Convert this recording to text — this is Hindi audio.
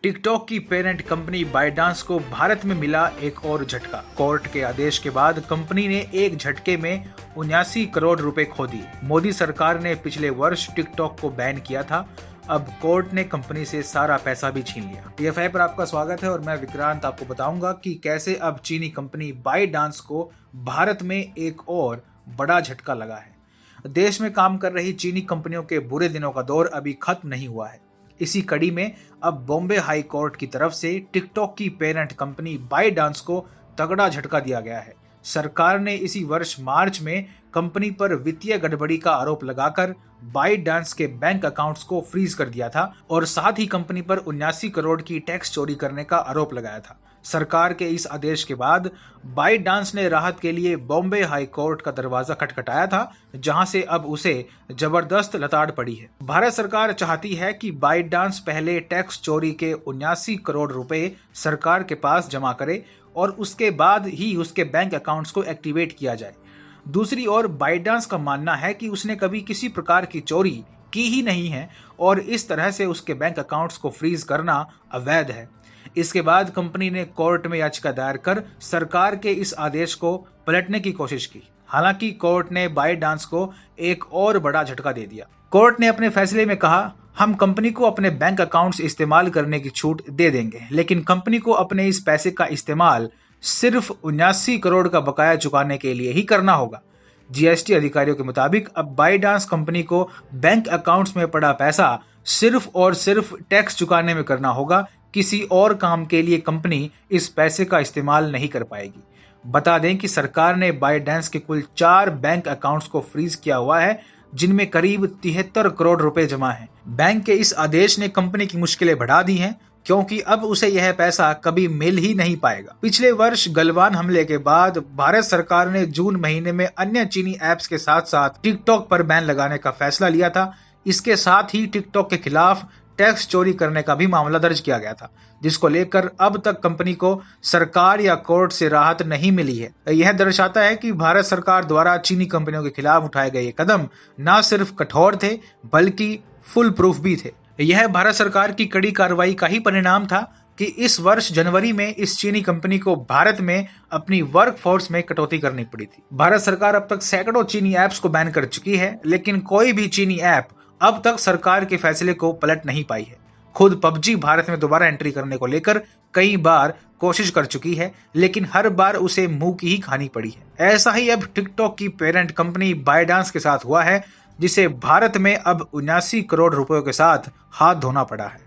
टिकटॉक की पेरेंट कंपनी बायडांस को भारत में मिला एक और झटका। कोर्ट के आदेश के बाद कंपनी ने एक झटके में 79 करोड़ रुपए खो दिए। मोदी सरकार ने पिछले वर्ष टिकटॉक को बैन किया था। अब कोर्ट ने कंपनी से सारा पैसा भी छीन लिया। TFI पर आपका स्वागत है और मैं विक्रांत आपको बताऊंगा कि कैसे अब चीनी कंपनी बायडांस को भारत में एक और बड़ा झटका लगा है। देश में काम कर रही चीनी कंपनियों के बुरे दिनों का दौर अभी खत्म नहीं हुआ है। इसी कड़ी में अब बॉम्बे हाई कोर्ट की तरफ से टिकटॉक की पेरेंट कंपनी बायडांस को तगड़ा झटका दिया गया है। सरकार ने इसी वर्ष मार्च में कंपनी पर वित्तीय गड़बड़ी का आरोप लगाकर बायडांस के बैंक अकाउंट्स को फ्रीज कर दिया था और साथ ही कंपनी पर 79 करोड़ की टैक्स चोरी करने का आरोप लगाया था। सरकार के इस आदेश के बाद बायडांस ने राहत के लिए बॉम्बे हाई कोर्ट का दरवाजा खटखटाया था, जहां से अब उसे जबरदस्त लताड़ पड़ी है। भारत सरकार चाहती है कि बायडांस पहले टैक्स चोरी के 79 करोड़ रुपए सरकार के पास जमा करे और उसके बाद ही उसके बैंक अकाउंट्स को एक्टिवेट किया जाए। दूसरी ओर बायडांस का मानना है कि उसने कभी किसी प्रकार की चोरी की ही नहीं है और इस तरह से उसके बैंक अकाउंट्स को फ्रीज करना अवैध है। इसके बाद कंपनी ने कोर्ट में याचिका दायर कर सरकार के इस आदेश को पलटने की कोशिश की। हालांकि कोर्ट ने बायडांस को एक और बड़ा झटका दे दिया। कोर्ट ने अपने फैसले में कहा, हम कंपनी को अपने बैंक अकाउंट्स इस्तेमाल करने की छूट दे देंगे, लेकिन कंपनी को अपने इस पैसे का इस्तेमाल सिर्फ 79 करोड़ का बकाया चुकाने के लिए ही करना होगा। GST अधिकारियों के मुताबिक अब बायडांस कंपनी को बैंक अकाउंट्स में पड़ा पैसा सिर्फ और सिर्फ टैक्स चुकाने में करना होगा। किसी और काम के लिए कंपनी इस पैसे का इस्तेमाल नहीं कर पाएगी। बता दें कि सरकार ने बायडांस के कुल 4 बैंक अकाउंट्स को फ्रीज किया हुआ है, जिनमें करीब 73 करोड़ रुपए जमा हैं। बैंक के इस आदेश ने कंपनी की मुश्किलें बढ़ा दी हैं, क्योंकि अब उसे यह पैसा कभी मिल ही नहीं पाएगा। पिछले वर्ष गलवान हमले के बाद भारत सरकार ने जून महीने में अन्य चीनी ऐप्स के साथ साथ टिकटॉक पर बैन लगाने का फैसला लिया था। इसके साथ ही टिकटॉक के खिलाफ टैक्स चोरी करने का भी मामला दर्ज किया गया था, जिसको लेकर अब तक कंपनी को सरकार या कोर्ट से राहत नहीं मिली है। यह दर्शाता है कि भारत सरकार द्वारा चीनी कंपनियों के खिलाफ उठाए गए कदम न सिर्फ कठोर थे बल्कि फुल प्रूफ भी थे। यह भारत सरकार की कड़ी कार्रवाई का ही परिणाम था कि इस वर्ष जनवरी में इस चीनी कंपनी को भारत में अपनी वर्क फोर्स में कटौती करनी पड़ी थी। भारत सरकार अब तक सैकड़ों चीनी ऐप्स को बैन कर चुकी है, लेकिन कोई भी चीनी ऐप अब तक सरकार के फैसले को पलट नहीं पाई है। खुद PUBG भारत में दोबारा एंट्री करने को लेकर कई बार कोशिश कर चुकी है, लेकिन हर बार उसे मुंह की ही खानी पड़ी है। ऐसा ही अब टिकटॉक की पेरेंट कंपनी बायडांस के साथ हुआ है, जिसे भारत में अब 79 करोड़ रुपयों के साथ हाथ धोना पड़ा है।